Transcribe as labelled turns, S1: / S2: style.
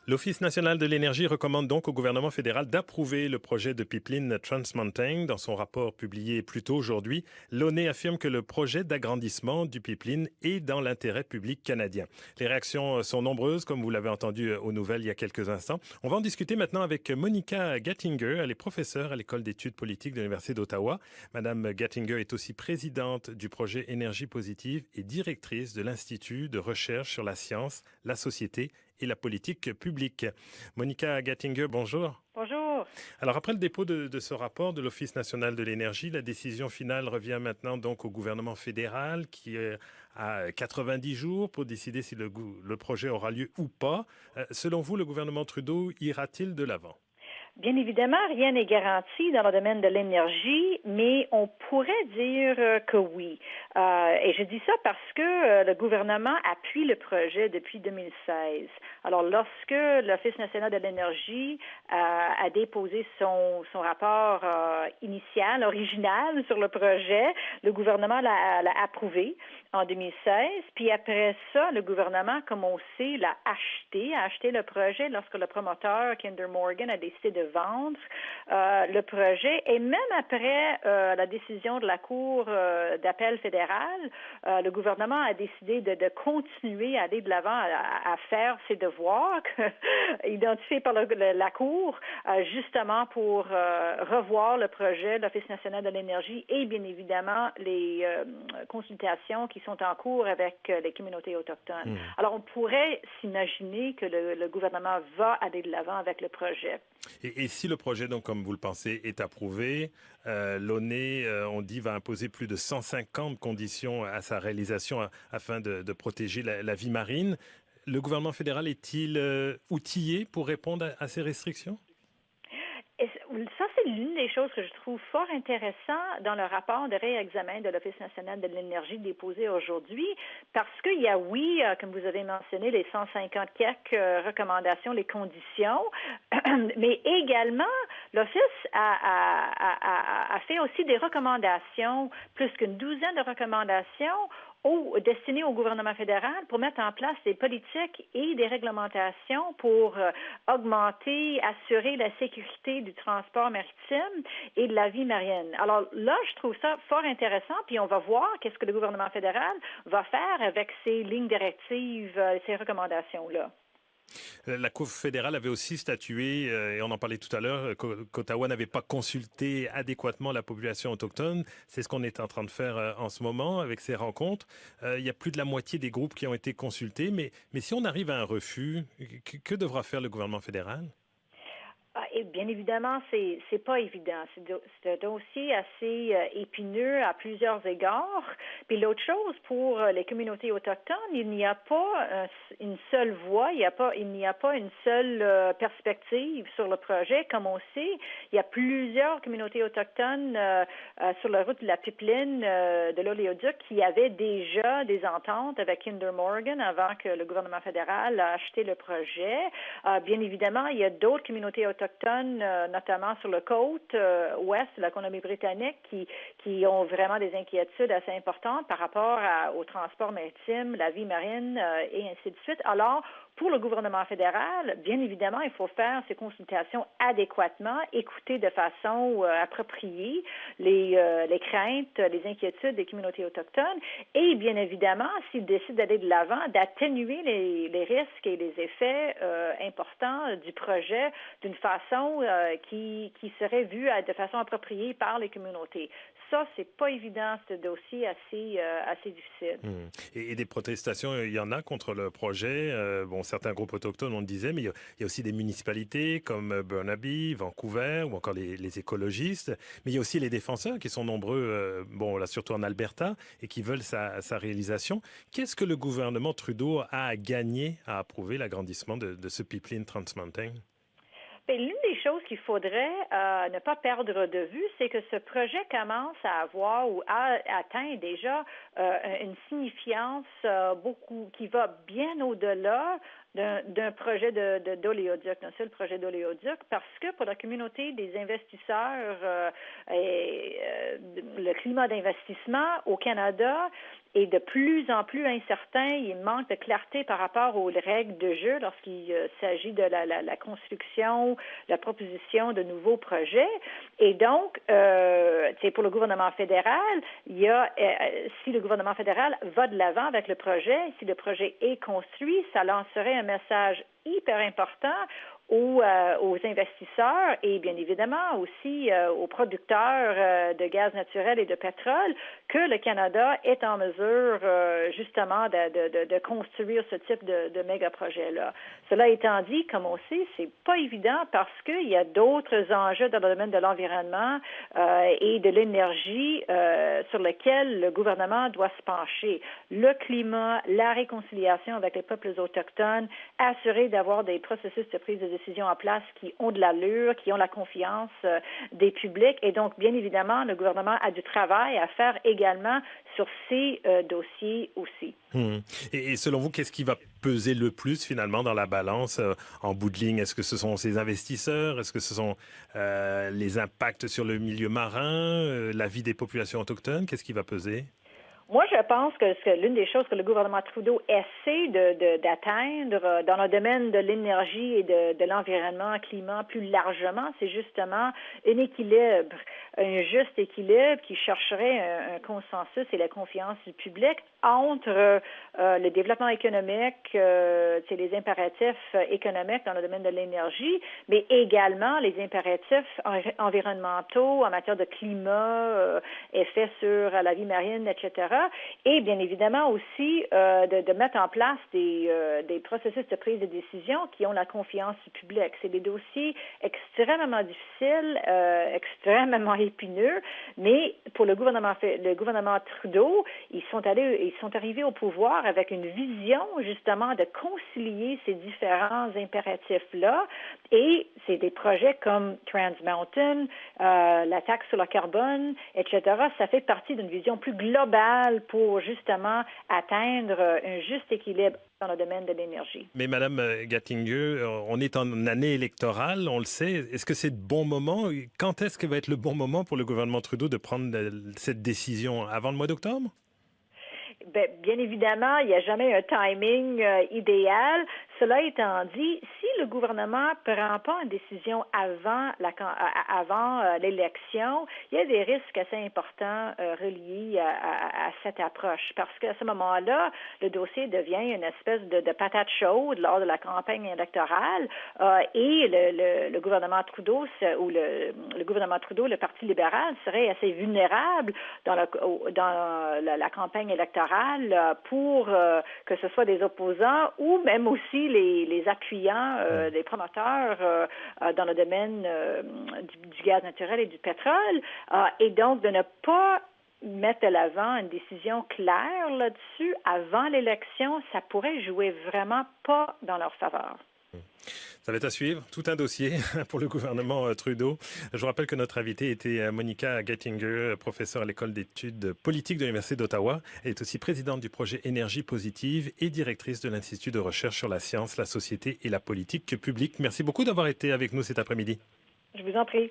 S1: L'Office national de l'énergie recommande donc au gouvernement fédéral d'approuver le projet de pipeline Trans Mountain. Dans son rapport publié plus tôt aujourd'hui, l'ONU affirme que le projet d'agrandissement du pipeline est dans l'intérêt public canadien. Les réactions sont nombreuses, comme vous l'avez entendu aux nouvelles il y a quelques instants. On va en discuter maintenant avec Monica Gattinger. Elle est professeure à l'École d'études politiques de l'Université d'Ottawa. Madame Gattinger est aussi présidente du projet Énergie positive et directrice de l'Institut de recherche sur la science, la société et la politique publique. Monica Gattinger, bonjour.
S2: Bonjour.
S1: Alors, après le dépôt de ce rapport de l'Office national de l'énergie, la décision finale revient maintenant donc au gouvernement fédéral qui a 90 jours pour décider si le projet aura lieu ou pas. Selon vous, le gouvernement Trudeau ira-t-il de l'avant?
S2: Bien évidemment, rien n'est garanti dans le domaine de l'énergie, mais on pourrait dire que oui. Et je dis ça parce que le gouvernement appuie le projet depuis 2016. Alors, lorsque l'Office national de l'énergie a déposé son rapport initial, original sur le projet, le gouvernement l'a approuvé en 2016. Puis après ça, le gouvernement, comme on sait, a acheté le projet lorsque le promoteur, Kinder Morgan, a décidé de vendre le projet. Et même après la décision de la Cour d'appel fédérale, le gouvernement a décidé de continuer à aller de l'avant à faire ses devoirs identifiés par la Cour, justement pour revoir le projet de l'Office national de l'énergie et bien évidemment les consultations qui sont en cours avec les communautés autochtones. Alors, on pourrait s'imaginer que le gouvernement va aller de l'avant avec le projet.
S1: Et si le projet, donc, comme vous le pensez, est approuvé, l'ONU, on dit, va imposer plus de 150 conditions à sa réalisation afin de protéger la vie marine. Le gouvernement fédéral est-il outillé pour répondre à ces restrictions?
S2: Et ça, c'est l'une des choses que je trouve fort intéressant dans le rapport de réexamen de l'Office national de l'énergie déposé aujourd'hui, parce qu'il y a, oui, comme vous avez mentionné, les 150 quelques recommandations, les conditions, mais également, l'Office a fait aussi des recommandations, plus qu'une douzaine de recommandations destinées au gouvernement fédéral pour mettre en place des politiques et des réglementations pour augmenter, assurer la sécurité du transport maritime et de la vie marine. Alors là, je trouve ça fort intéressant, puis on va voir qu'est-ce que le gouvernement fédéral va faire avec ces lignes directives, ces recommandations-là.
S1: La Cour fédérale avait aussi statué, et on en parlait tout à l'heure, qu'Ottawa n'avait pas consulté adéquatement la population autochtone. C'est ce qu'on est en train de faire en ce moment avec ces rencontres. Il y a plus de la moitié des groupes qui ont été consultés, mais si on arrive à un refus, que devra faire le gouvernement fédéral?
S2: Et bien évidemment, c'est pas évident. C'est un dossier assez épineux à plusieurs égards. Puis l'autre chose, pour les communautés autochtones, il n'y a pas une seule voie, il n'y a pas une seule perspective sur le projet. Comme on sait, il y a plusieurs communautés autochtones sur la route de la pipeline de l'oléoduc qui avaient déjà des ententes avec Kinder Morgan avant que le gouvernement fédéral a acheté le projet. Bien évidemment, il y a d'autres communautés autochtones, notamment sur le côte ouest de la Colombie-Britannique, qui ont vraiment des inquiétudes assez importantes par rapport au transport maritime, la vie marine et ainsi de suite. Alors, pour le gouvernement fédéral, bien évidemment, il faut faire ces consultations adéquatement, écouter de façon appropriée les craintes, les inquiétudes des communautés autochtones et, bien évidemment, s'ils décident d'aller de l'avant, d'atténuer les risques et les effets importants du projet d'une façon qui serait vue de façon appropriée par les communautés. Ça, c'est pas évident, ce dossier assez difficile.
S1: Et des protestations, il y en a contre le projet. Bon, certains groupes autochtones, on le disait, mais il y a aussi des municipalités comme Burnaby, Vancouver ou encore les écologistes. Mais il y a aussi les défenseurs qui sont nombreux, bon, là surtout en Alberta, et qui veulent sa réalisation. Qu'est-ce que le gouvernement Trudeau a à gagner à approuver l'agrandissement de ce pipeline Trans Mountain?
S2: Bien, l'une des choses qu'il faudrait ne pas perdre de vue, c'est que ce projet commence à avoir ou a atteint déjà une signifiance beaucoup qui va bien au-delà d'un projet d'oléoduc, d'un seul projet d'oléoduc, parce que pour la communauté des investisseurs le climat d'investissement au Canada est de plus en plus incertain. Il manque de clarté par rapport aux règles de jeu lorsqu'il s'agit de la construction, la proposition de nouveaux projets. Et donc, pour le gouvernement fédéral, si le gouvernement fédéral va de l'avant avec le projet, si le projet est construit, ça lancerait un message hyper important aux investisseurs et bien évidemment aussi aux producteurs de gaz naturel et de pétrole que le Canada est en mesure justement de construire ce type de méga-projet-là. Cela étant dit, comme on sait, c'est pas évident parce qu'il y a d'autres enjeux dans le domaine de l'environnement et de l'énergie sur lesquels le gouvernement doit se pencher. Le climat, la réconciliation avec les peuples autochtones, assurer d'avoir des processus de prise de décision en place qui ont de l'allure, qui ont la confiance des publics. Et donc, bien évidemment, le gouvernement a du travail à faire également sur ces dossiers aussi.
S1: Et selon vous, qu'est-ce qui va peser le plus finalement dans la balance en bout de ligne? Est-ce que ce sont ces investisseurs? Est-ce que ce sont les impacts sur le milieu marin, la vie des populations autochtones? Qu'est-ce qui va peser?
S2: Moi, je pense que l'une des choses que le gouvernement Trudeau essaie d'atteindre dans le domaine de l'énergie et de l'environnement, climat plus largement, c'est justement un équilibre, un juste équilibre qui chercherait un consensus et la confiance du public entre le développement économique, les impératifs économiques dans le domaine de l'énergie, mais également les impératifs environnementaux en matière de climat, effets sur la vie marine, etc. Et bien évidemment aussi de mettre en place des processus de prise de décision qui ont la confiance du public. C'est des dossiers extrêmement difficiles, extrêmement épineux, mais pour le gouvernement Trudeau, ils sont arrivés au pouvoir avec une vision justement de concilier ces différents impératifs-là. Et c'est des projets comme Trans Mountain, la taxe sur le carbone, etc. Ça fait partie d'une vision plus globale pour justement atteindre un juste équilibre dans le domaine de l'énergie.
S1: Mais Madame Gattinger, on est en année électorale, on le sait. Est-ce que c'est le bon moment? Quand est-ce que va être le bon moment pour le gouvernement Trudeau de prendre cette décision? Avant le mois d'octobre?
S2: Bien évidemment, il n'y a jamais un timing idéal. Cela étant dit, si le gouvernement ne prend pas une décision avant l'élection, il y a des risques assez importants reliés à cette approche. Parce qu'à ce moment-là, le dossier devient une espèce de patate chaude lors de la campagne électorale et le gouvernement Trudeau le gouvernement Trudeau, le Parti libéral, serait assez vulnérable dans la campagne électorale pour que ce soit des opposants ou même aussi les appuyants, les promoteurs dans le domaine du gaz naturel et du pétrole, et donc de ne pas mettre de l'avant une décision claire là-dessus avant l'élection, ça pourrait jouer vraiment pas dans leur faveur.
S1: Ça va être à suivre, tout un dossier pour le gouvernement Trudeau. Je vous rappelle que notre invitée était Monica Gattinger, professeure à l'École d'études politiques de l'Université d'Ottawa. Elle est aussi présidente du projet Énergie positive et directrice de l'Institut de recherche sur la science, la société et la politique publique. Merci beaucoup d'avoir été avec nous cet après-midi.
S2: Je vous en prie.